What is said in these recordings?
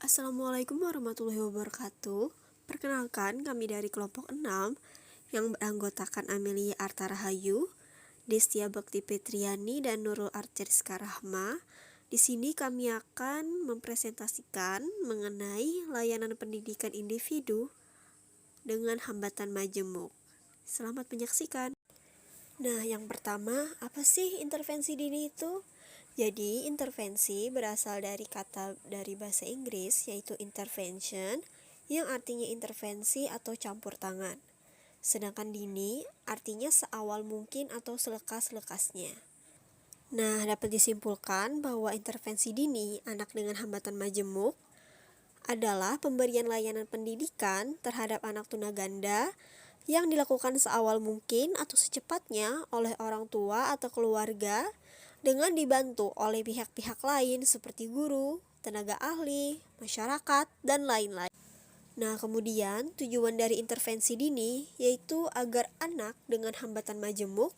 Assalamualaikum warahmatullahi wabarakatuh. Perkenalkan, kami dari kelompok 6 yang beranggotakan Amelia Arta Rahayu, Destia Bakti Petriani, dan Nurul Arceriska Rahma. Di sini kami akan mempresentasikan mengenai layanan pendidikan individu dengan hambatan majemuk. Selamat menyaksikan. Nah, yang pertama, apa sih intervensi dini itu? Jadi, intervensi berasal dari kata dari bahasa Inggris, yaitu intervention, yang artinya intervensi atau campur tangan. Sedangkan dini artinya seawal mungkin atau selekas-lekasnya. Nah, dapat disimpulkan bahwa intervensi dini anak dengan hambatan majemuk adalah pemberian layanan pendidikan terhadap anak tunaganda yang dilakukan seawal mungkin atau secepatnya oleh orang tua atau keluarga dengan dibantu oleh pihak-pihak lain seperti guru, tenaga ahli, masyarakat, dan lain-lain. Nah, kemudian tujuan dari intervensi dini yaitu agar anak dengan hambatan majemuk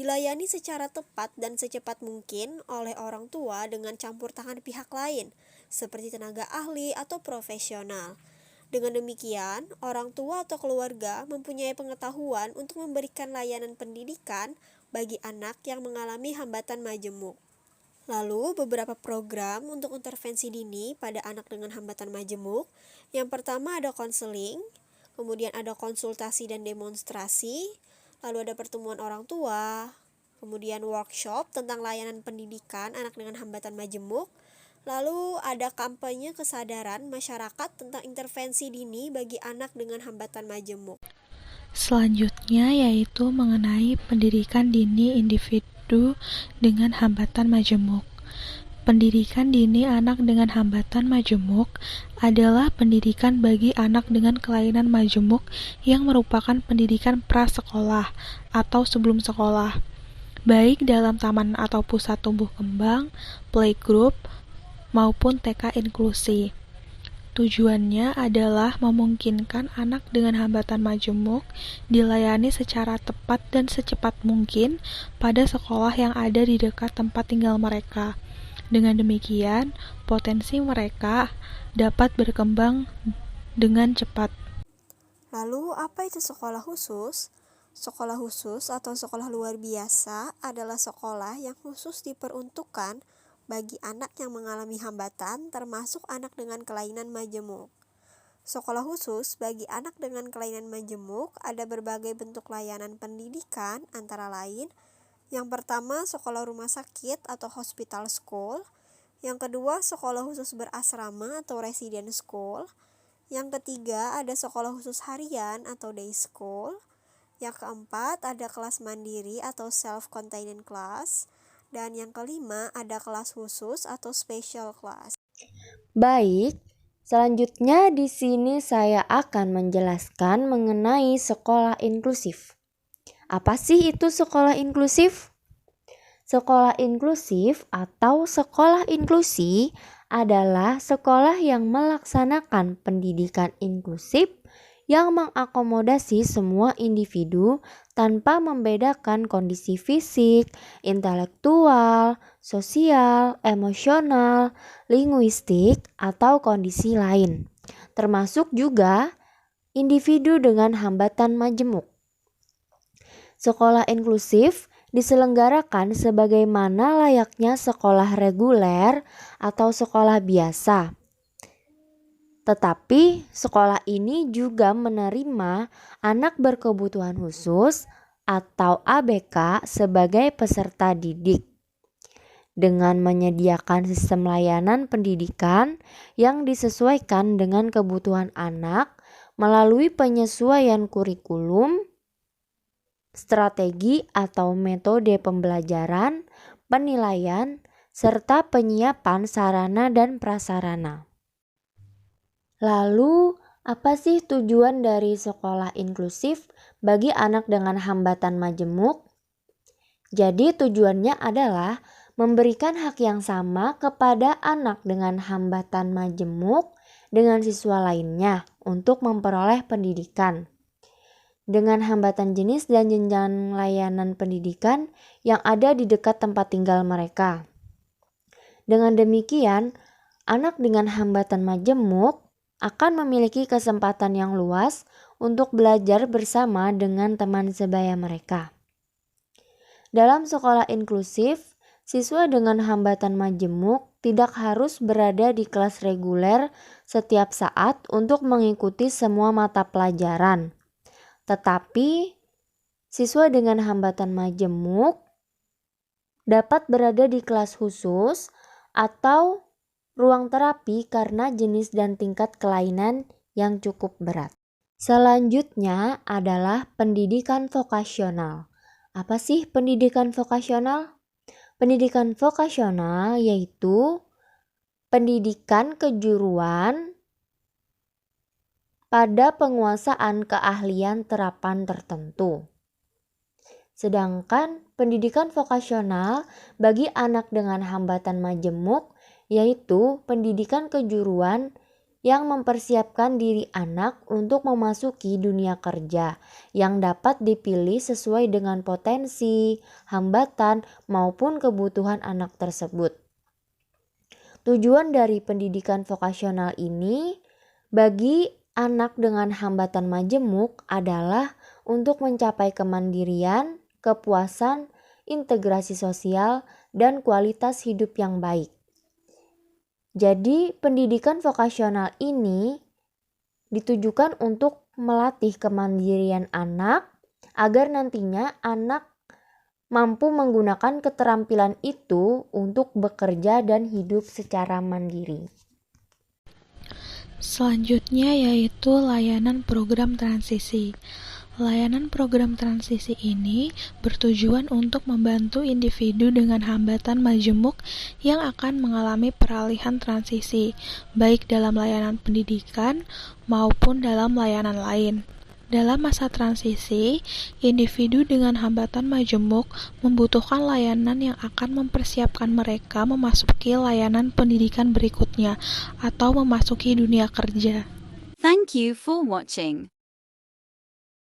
dilayani secara tepat dan secepat mungkin oleh orang tua dengan campur tangan pihak lain, seperti tenaga ahli atau profesional. Dengan demikian, orang tua atau keluarga mempunyai pengetahuan untuk memberikan layanan pendidikan bagi anak yang mengalami hambatan majemuk. Lalu, beberapa program untuk intervensi dini pada anak dengan hambatan majemuk. Yang pertama ada konseling, kemudian ada konsultasi dan demonstrasi, lalu ada pertemuan orang tua, kemudian workshop tentang layanan pendidikan anak dengan hambatan majemuk. Lalu ada kampanye kesadaran masyarakat tentang intervensi dini bagi anak dengan hambatan majemuk. Selanjutnya yaitu mengenai pendidikan dini individu dengan hambatan majemuk. Pendidikan dini anak dengan hambatan majemuk adalah pendidikan bagi anak dengan kelainan majemuk yang merupakan pendidikan prasekolah atau sebelum sekolah, baik dalam taman atau pusat tumbuh kembang, playgroup, maupun TK inklusi. Tujuannya adalah memungkinkan anak dengan hambatan majemuk dilayani secara tepat dan secepat mungkin pada sekolah yang ada di dekat tempat tinggal mereka. Dengan demikian, potensi mereka dapat berkembang dengan cepat. Lalu, apa itu sekolah khusus? Sekolah khusus atau sekolah luar biasa adalah sekolah yang khusus diperuntukkan bagi anak yang mengalami hambatan, termasuk anak dengan kelainan majemuk. Sekolah khusus bagi anak dengan kelainan majemuk ada berbagai bentuk layanan pendidikan, antara lain: yang pertama, sekolah rumah sakit atau hospital school. Yang kedua, sekolah khusus berasrama atau resident school. Yang ketiga, ada sekolah khusus harian atau day school. Yang keempat, ada kelas mandiri atau self-contained class. Dan yang kelima, ada kelas khusus atau special class. Baik, selanjutnya di sini saya akan menjelaskan mengenai sekolah inklusif. Apa sih itu sekolah inklusif? Sekolah inklusif atau sekolah inklusi adalah sekolah yang melaksanakan pendidikan inklusif yang mengakomodasi semua individu tanpa membedakan kondisi fisik, intelektual, sosial, emosional, linguistik, atau kondisi lain, termasuk juga individu dengan hambatan majemuk. Sekolah inklusif diselenggarakan sebagaimana layaknya sekolah reguler atau sekolah biasa. Tetapi sekolah ini juga menerima anak berkebutuhan khusus atau ABK sebagai peserta didik, dengan menyediakan sistem layanan pendidikan yang disesuaikan dengan kebutuhan anak melalui penyesuaian kurikulum, strategi atau metode pembelajaran, penilaian, serta penyiapan sarana dan prasarana. Lalu, apa sih tujuan dari sekolah inklusif bagi anak dengan hambatan majemuk? Jadi tujuannya adalah memberikan hak yang sama kepada anak dengan hambatan majemuk dengan siswa lainnya untuk memperoleh pendidikan dengan hambatan jenis dan jenjang layanan pendidikan yang ada di dekat tempat tinggal mereka. Dengan demikian, anak dengan hambatan majemuk akan memiliki kesempatan yang luas untuk belajar bersama dengan teman sebaya mereka. Dalam sekolah inklusif, siswa dengan hambatan majemuk tidak harus berada di kelas reguler setiap saat untuk mengikuti semua mata pelajaran. Tetapi, siswa dengan hambatan majemuk dapat berada di kelas khusus atau ruang terapi karena jenis dan tingkat kelainan yang cukup berat. Selanjutnya adalah pendidikan vokasional. Apa sih pendidikan vokasional? Pendidikan vokasional yaitu pendidikan kejuruan pada penguasaan keahlian terapan tertentu. Sedangkan pendidikan vokasional bagi anak dengan hambatan majemuk yaitu pendidikan kejuruan yang mempersiapkan diri anak untuk memasuki dunia kerja yang dapat dipilih sesuai dengan potensi, hambatan, maupun kebutuhan anak tersebut. Tujuan dari pendidikan vokasional ini bagi anak dengan hambatan majemuk adalah untuk mencapai kemandirian, kepuasan, integrasi sosial, dan kualitas hidup yang baik. Jadi, pendidikan vokasional ini ditujukan untuk melatih kemandirian anak agar nantinya anak mampu menggunakan keterampilan itu untuk bekerja dan hidup secara mandiri. Selanjutnya yaitu layanan program transisi. Layanan program transisi ini bertujuan untuk membantu individu dengan hambatan majemuk yang akan mengalami peralihan transisi, baik dalam layanan pendidikan maupun dalam layanan lain. Dalam masa transisi, individu dengan hambatan majemuk membutuhkan layanan yang akan mempersiapkan mereka memasuki layanan pendidikan berikutnya atau memasuki dunia kerja. Thank you for watching.